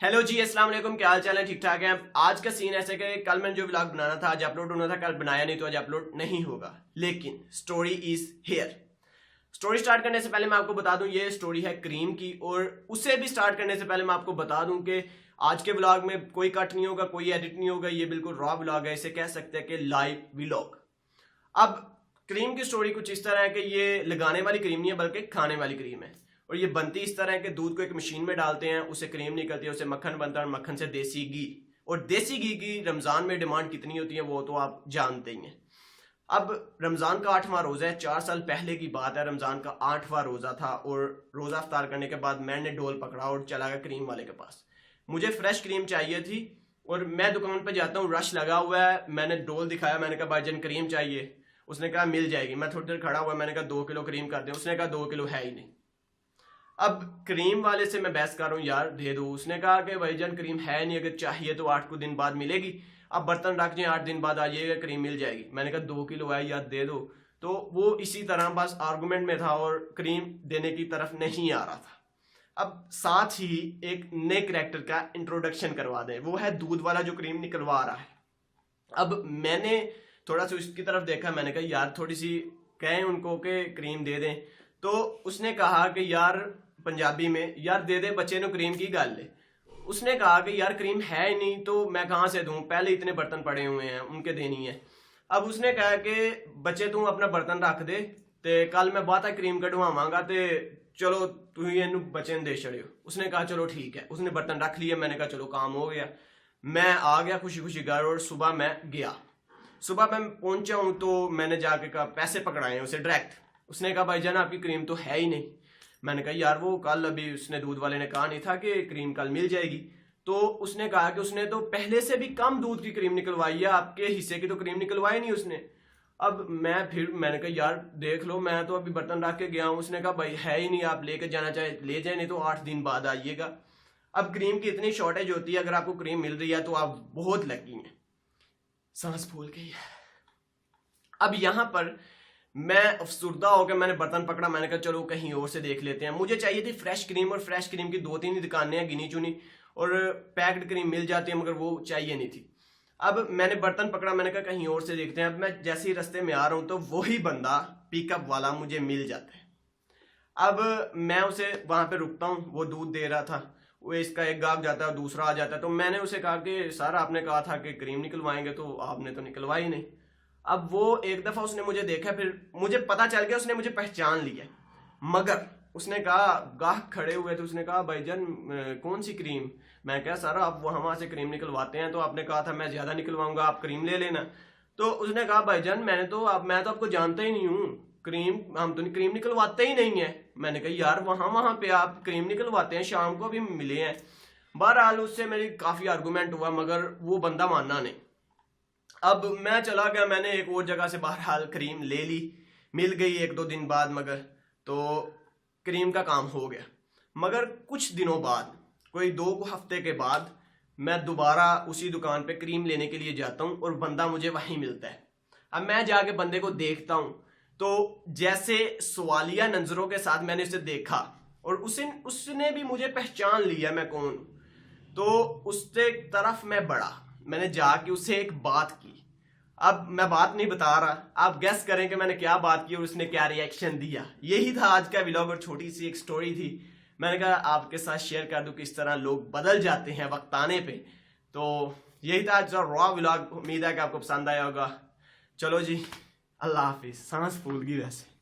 Hello जी, अस्सलाम वालेकुम। क्या हाल चाल है? ठीक ठाक है। आज का सीन ऐसे कि कल मैंने जो व्लॉग बनाना था आज अपलोड होना था, कल बनाया नहीं तो आज अपलोड नहीं होगा। लेकिन story is here. Story start करने से पहले मैं आपको बता दूं ये स्टोरी है क्रीम की, और उसे भी स्टार्ट करने से पहले मैं आपको बता दूं कि आज के व्लॉग में कोई कट नहीं होगा, कोई एडिट नहीं होगा, ये बिल्कुल रॉ व्लॉग है। इसे कह सकते हैं कि लाइव व्लॉग। अब क्रीम की स्टोरी कुछ इस तरह है कि ये लगाने वाली क्रीम नहीं है बल्कि खाने वाली क्रीम है, और ये बनती इस तरह है कि दूध को एक मशीन में डालते हैं, उससे क्रीम निकलती है, उससे मक्खन बनता है, और मक्खन से देसी घी। और देसी घी की रमजान में डिमांड कितनी होती है वो तो आप जानते ही हैं। अब रमजान का 8वां रोजा है, 4 साल पहले की बात है। रमजान का 8वां रोजा था और रोजा अफ्तार करने के बाद मैंने डोल पकड़ा और चला गया क्रीम वाले के पास। मुझे फ्रेश क्रीम चाहिए थी और मैं दुकान पे जाता हूँ, रश लगा हुआ है। मैंने डोल दिखाया, मैंने कहा भाईजान क्रीम चाहिए। उसने कहा मिल जाएगी। मैं थोड़ी देर खड़ा हुआ, मैंने कहा 2 किलो क्रीम कर दे। उसने कहा 2 किलो है ही नहीं। अब क्रीम वाले से मैं बहस कर रहा हूँ, यार दे दो। उसने कहा कि भाईजान क्रीम है नहीं, अगर चाहिए तो 8 दिन बाद मिलेगी। अब बर्तन रख जाए, 8 दिन बाद आ जाइएगा, क्रीम मिल जाएगी। मैंने कहा 2 किलो है यार, दे दो। तो वो इसी तरह बस आर्गुमेंट में था और क्रीम देने की तरफ नहीं आ रहा था। अब साथ ही एक नए कैरेक्टर का इंट्रोडक्शन करवा दें, वो है दूध वाला जो क्रीम निकलवा रहा है। अब मैंने थोड़ा सा उसकी तरफ देखा, मैंने कहा यार थोड़ी सी कहें उनको कि क्रीम दे दें। तो उसने कहा कि यार पंजाबी में, यार दे दे बच्चे ने क्रीम की गल है। उसने कहा कि यार क्रीम है ही नहीं तो मैं कहाँ से दूं, पहले इतने बर्तन पड़े हुए हैं, उनके देनी है। अब उसने कहा कि बच्चे तू अपना बर्तन रख दे ते कल मैं बात क्रीम कढ़वावांगा ते चलो तू इनू बच्चे दे छड़ियो। उसने कहा चलो ठीक है। उसने बर्तन रख लिया। मैंने कहा चलो काम हो गया। मैं आ गया खुशी खुशी घर, और सुबह मैं गया। सुबह मैं पहुंचा हूं तो मैंने जाके कहा पैसे पकड़ाए उसे डायरेक्ट। उसने कहा भाईजान आपकी क्रीम तो है ही नहीं। मैंने कहा यार वो कल अभी उसने दूध वाले ने कहा नहीं था कि क्रीम कल मिल जाएगी। तो उसने कहा कि उसने तो पहले से भी कम दूध की क्रीम निकलवाई है, आपके हिस्से की तो क्रीम निकलवाई नहीं उसने। अब मैंने कहा यार देख लो, मैं तो अभी बर्तन रख के गया हूँ। उसने कहा भाई है ही नहीं, आप लेके जाना चाहे ले जाए, नहीं तो 8 दिन बाद आइएगा। अब क्रीम की इतनी शॉर्टेज होती है, अगर आपको क्रीम मिल रही है तो आप बहुत लकी हैं। सांस फूल गई है। अब यहां पर मैं अफसुर्दा होकर मैंने बर्तन पकड़ा। मैंने कहा चलो कहीं और से देख लेते हैं। मुझे चाहिए थी फ्रेश क्रीम, और फ्रेश क्रीम की 2-3 ही दुकानें हैं गिनी चुनी, और पैक्ड क्रीम मिल जाती है, मगर वो चाहिए नहीं थी। अब मैंने बर्तन पकड़ा, मैंने कहा कहीं और से देखते हैं। अब मैं जैसे ही रास्ते में आ रहा हूं तो वही बंदा पिकअप वाला मुझे मिल जाता है। अब मैं उसे वहां पे रुकता हूँ, वो दूध दे रहा था। वो इसका एक गाहक जाता है, दूसरा आ जाता है। तो मैंने उसे कहा कि सर आपने कहा था कि क्रीम निकलवाएंगे तो आपने तो निकलवाई नहीं। अब वो एक दफा उसने मुझे देखा, फिर मुझे पता चल गया उसने मुझे पहचान लिया। मगर उसने कहा, गाहक खड़े हुए थे, उसने कहा भाईजान कौन सी क्रीम। मैं कहा सर आप वहां से क्रीम निकलवाते हैं तो आपने कहा था मैं ज्यादा निकलवाऊंगा, आप क्रीम ले लेना। तो उसने कहा भाईजान मैं तो आपको जानता ही नहीं हूँ, क्रीम हम तो क्रीम निकलवाते ही नहीं है। मैंने कहा यार वहां वहां पे आप क्रीम निकलवाते हैं, शाम को भी मिले हैं। बहरहाल उससे मेरी काफी आर्गुमेंट हुआ, मगर वो बंदा मानना नहीं। अब मैं चला गया, मैंने एक और जगह से बहरहाल क्रीम ले ली, मिल गई 1-2 दिन बाद। मगर तो क्रीम का काम हो गया। मगर कुछ दिनों बाद, कोई 2 हफ्ते के बाद, मैं दोबारा उसी दुकान पे क्रीम लेने के लिए जाता हूँ और बंदा मुझे वहीं मिलता है। अब मैं जाके बंदे को देखता हूँ तो जैसे सवालिया नजरों के साथ मैंने उसे देखा, और उसने भी मुझे पहचान लिया मैं कौन हूं। तो उससे तरफ मैं बढ़ा, मैंने जाके उससे एक बात की। अब मैं बात नहीं बता रहा, आप गेस करें कि मैंने क्या बात की और उसने क्या रिएक्शन दिया। यही था आज का व्लॉग, और छोटी सी एक स्टोरी थी। मैंने कहा आपके साथ शेयर कर दूं किस तरह लोग बदल जाते हैं वक्त आने पे। तो यही था आज का रॉ व्लॉग। उम्मीद है कि आपको पसंद आया होगा। चलो जी, अल्लाह हाफिज। सांस फूल गई वैसे।